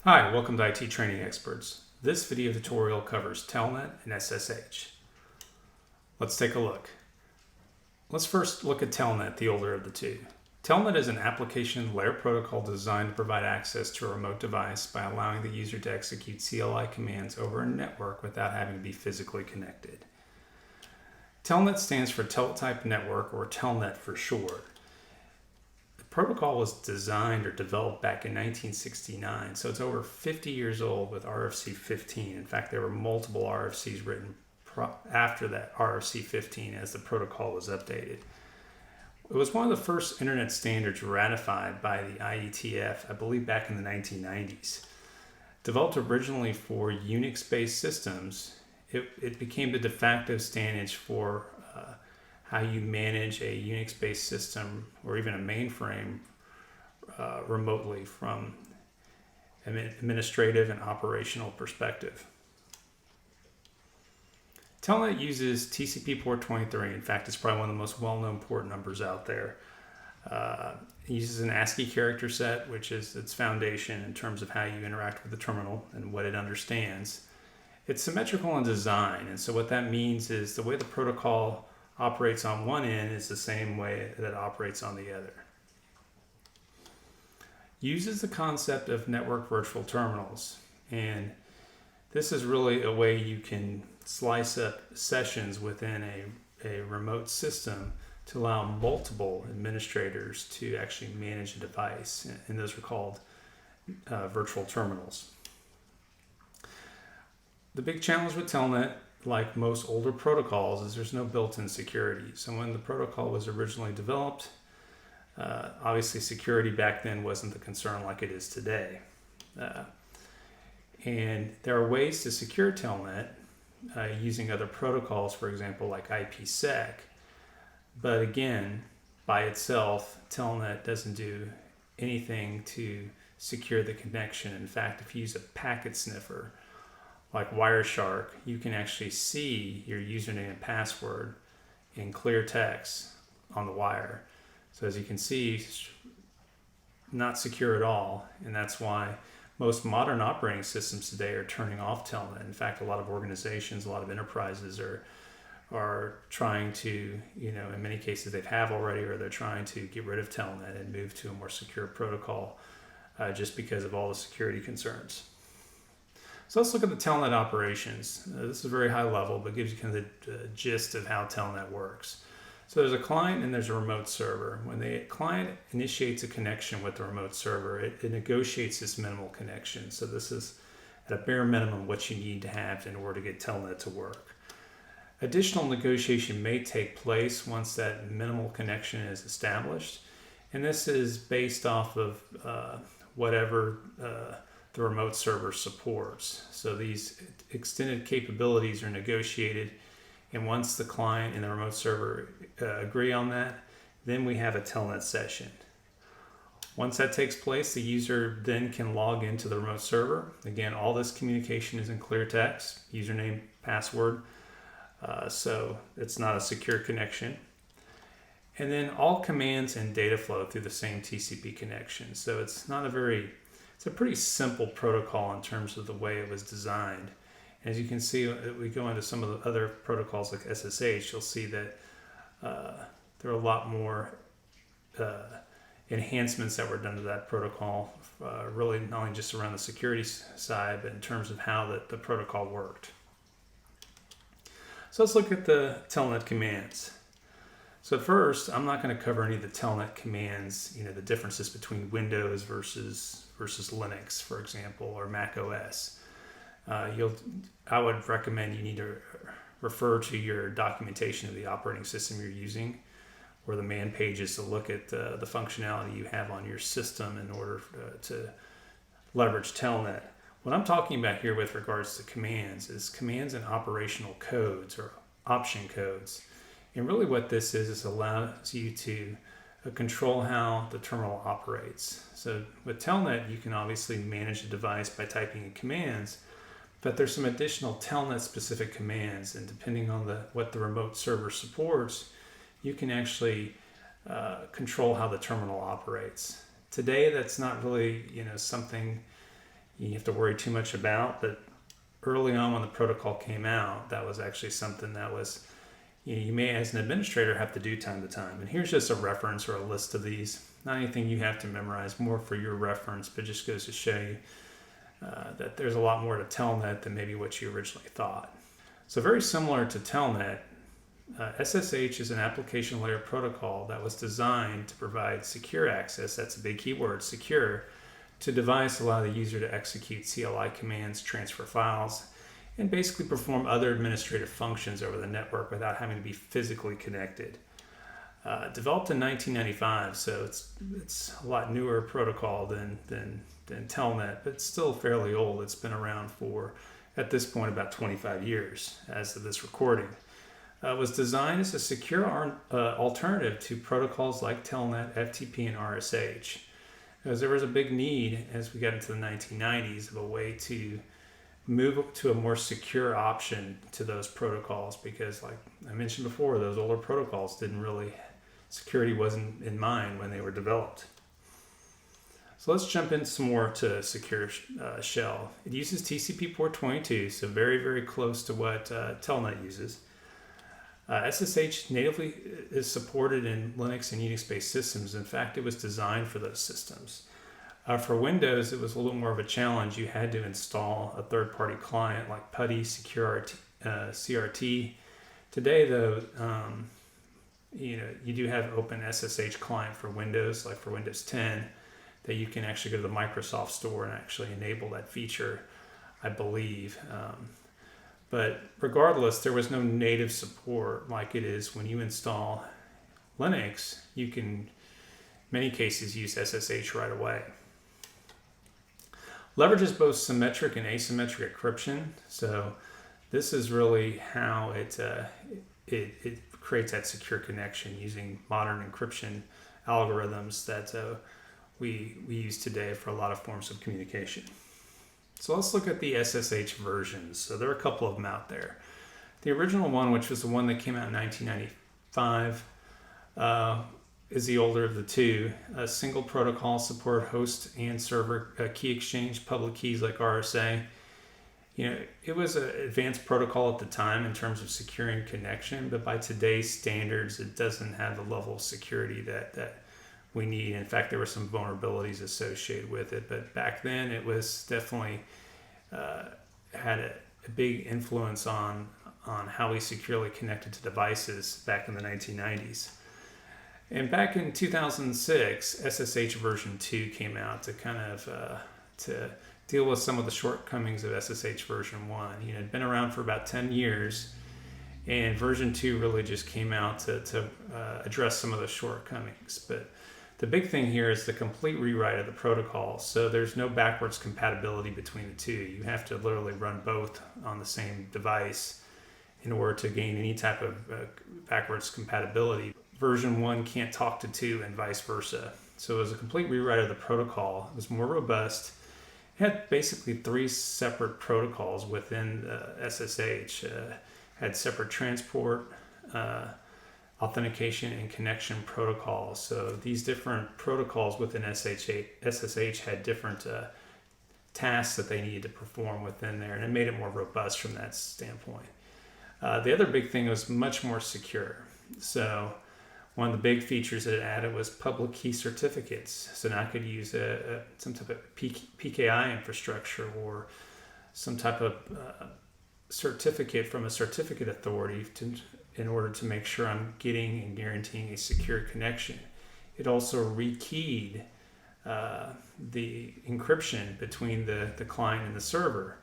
Hi, welcome to IT Training Experts. This video tutorial covers Telnet and SSH. Let's take a look. Let's first look at Telnet, the older of the two. Telnet is an application layer protocol designed to provide access to a remote device by allowing the user to execute CLI commands over a network without having to be physically connected. Telnet stands for Teletype Network, or Telnet for short. The protocol was designed or developed back in 1969, so it's over 50 years old with RFC 15. In fact, there were multiple RFCs written after that RFC 15 as the protocol was updated. It was one of the first internet standards ratified by the IETF, I believe back in the 1990s. Developed originally for Unix-based systems, it became the de facto standard for how you manage a Unix-based system or even a mainframe remotely from an administrative and operational perspective. Telnet uses TCP port 23. In fact, it's probably one of the most well-known port numbers out there. It uses an ASCII character set, which is its foundation in terms of how you interact with the terminal and what it understands. It's symmetrical in design, and so what that means is the way the protocol operates on one end is the same way that it operates on the other. Uses the concept of network virtual terminals, and this is really a way you can slice up sessions within a remote system to allow multiple administrators to actually manage a device, and those are called virtual terminals. The big challenge with Telnet, like most older protocols, is there's no built-in security. So when the protocol was originally developed, obviously security back then wasn't the concern like it is today. And there are ways to secure Telnet using other protocols, for example, like IPsec. But again, by itself, Telnet doesn't do anything to secure the connection. In fact, if you use a packet sniffer, like Wireshark, you can actually see your username and password in clear text on the wire. So as you can see, not secure at all, and that's why most modern operating systems today are turning off Telnet. In fact, a lot of organizations, a lot of enterprises are trying to, in many cases they have already, or they're trying to get rid of Telnet and move to a more secure protocol just because of all the security concerns. So let's look at the Telnet operations. This is very high level, but gives you kind of the gist of how Telnet works. So there's a client and there's a remote server. When the client initiates a connection with the remote server, it negotiates this minimal connection. So this is at a bare minimum what you need to have in order to get Telnet to work. Additional negotiation may take place once that minimal connection is established. And this is based off of whatever the remote server supports. So these extended capabilities are negotiated, and once the client and the remote server agree on that, then we have a Telnet session. Once that takes place, the user then can log into the remote server. Again, all this communication is in clear text, username, password, so it's not a secure connection. And then all commands and data flow through the same TCP connection. So it's a pretty simple protocol in terms of the way it was designed. As you can see, we go into some of the other protocols like SSH, you'll see that there are a lot more enhancements that were done to that protocol, really not only just around the security side, but in terms of how the protocol worked. So let's look at the Telnet commands. So first, I'm not going to cover any of the Telnet commands, the differences between Windows versus Linux, for example, or Mac OS. I would recommend you need to refer to your documentation of the operating system you're using, or the man pages to look at the functionality you have on your system in order to leverage Telnet. What I'm talking about here with regards to commands is commands and operational codes, or option codes. And really what this is allows you to control how the terminal operates. So with Telnet, you can obviously manage the device by typing in commands, but there's some additional Telnet specific commands, and depending on what the remote server supports, you can actually control how the terminal operates. Today, that's not really something you have to worry too much about. But early on when the protocol came out, that was actually something that was, you may as an administrator have to do time to time. And here's just a reference or a list of these. Not anything you have to memorize, more for your reference, but just goes to show you that there's a lot more to Telnet than maybe what you originally thought. So very similar to Telnet, SSH is an application layer protocol that was designed to provide secure access, that's a big keyword, secure, to device, allow the user to execute CLI commands, transfer files, and basically perform other administrative functions over the network without having to be physically connected. Developed in 1995, so it's a lot newer protocol than Telnet, but it's still fairly old. It's been around for, at this point, about 25 years as of this recording. It was designed as a secure alternative to protocols like Telnet, FTP, and RSH. Because there was a big need as we got into the 1990s of a way to move to a more secure option to those protocols, because like I mentioned before, those older protocols security wasn't in mind when they were developed. So let's jump in some more to secure shell. It uses TCP port 22, so very, very close to what Telnet uses. SSH natively is supported in Linux and Unix-based systems. In fact, it was designed for those systems. For Windows, it was a little more of a challenge. You had to install a third-party client like PuTTY, Secure CRT. Today, though, you do have open SSH client for Windows, like for Windows 10, that you can actually go to the Microsoft Store and actually enable that feature, I believe. But regardless, there was no native support like it is when you install Linux. You can, in many cases, use SSH right away. Leverages both symmetric and asymmetric encryption. So this is really how it creates that secure connection using modern encryption algorithms that we use today for a lot of forms of communication. So let's look at the SSH versions. So there are a couple of them out there. The original one, which was the one that came out in 1995, is the older of the two. A single protocol support host and server key exchange, public keys like RSA. It was an advanced protocol at the time in terms of securing connection, but by today's standards, it doesn't have the level of security that we need. In fact, there were some vulnerabilities associated with it, but back then it was definitely had a big influence on how we securely connected to devices back in the 1990s. And back in 2006, SSH version 2 came out to kind of to deal with some of the shortcomings of SSH version 1. It had been around for about 10 years, and version 2 really just came out to address some of the shortcomings. But the big thing here is the complete rewrite of the protocol. So there's no backwards compatibility between the two. You have to literally run both on the same device in order to gain any type of backwards compatibility. Version 1 can't talk to 2 and vice versa. So it was a complete rewrite of the protocol. It was more robust. It had basically 3 separate protocols within SSH. Had separate transport, authentication, and connection protocols. So these different protocols within SSH had different tasks that they needed to perform within there, and it made it more robust from that standpoint. The other big thing was much more secure. So one of the big features that it added was public key certificates. So now I could use some type of PKI infrastructure or some type of certificate from a certificate authority in order to make sure I'm getting and guaranteeing a secure connection. It also rekeyed the encryption between the client and the server.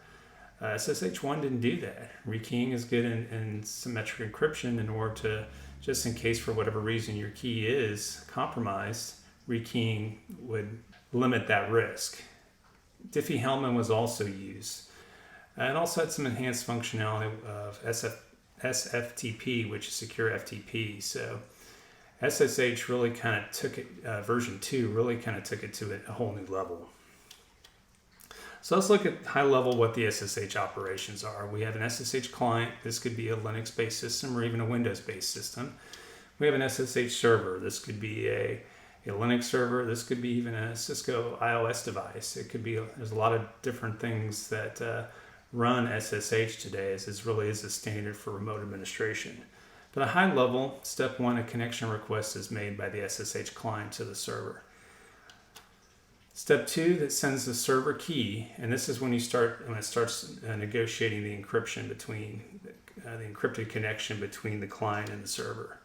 SSH1 didn't do that. Rekeying is good in symmetric encryption in order to, just in case for whatever reason your key is compromised, rekeying would limit that risk. Diffie-Hellman was also used. And also had some enhanced functionality of SFTP, which is secure FTP. So SSH really kind of took it, version 2 really kind of took it to a whole new level. So let's look at high level what the SSH operations are. We have an SSH client. This could be a Linux-based system or even a Windows-based system. We have an SSH server. This could be a a Linux server. This could be even a Cisco iOS device. It could be, there's a lot of different things that run SSH today, as this really is a standard for remote administration. But at a high level, step one, a connection request is made by the SSH client to the server. Step two, that sends the server key, and this is when it starts negotiating the encryption between the encrypted connection between the client and the server.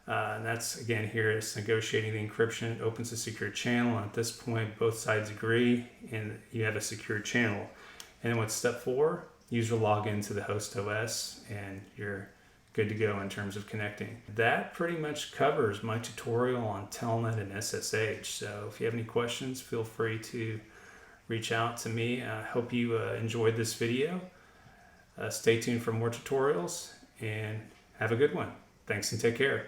And that's, again, here it's negotiating the encryption. It opens a secure channel, and at this point both sides agree and you have a secure channel. And then what's step four? User login to the host OS and you're good to go in terms of connecting. That pretty much covers my tutorial on Telnet and SSH. So if you have any questions, feel free to reach out to me. I hope you enjoyed this video. Stay tuned for more tutorials and have a good one. Thanks and take care.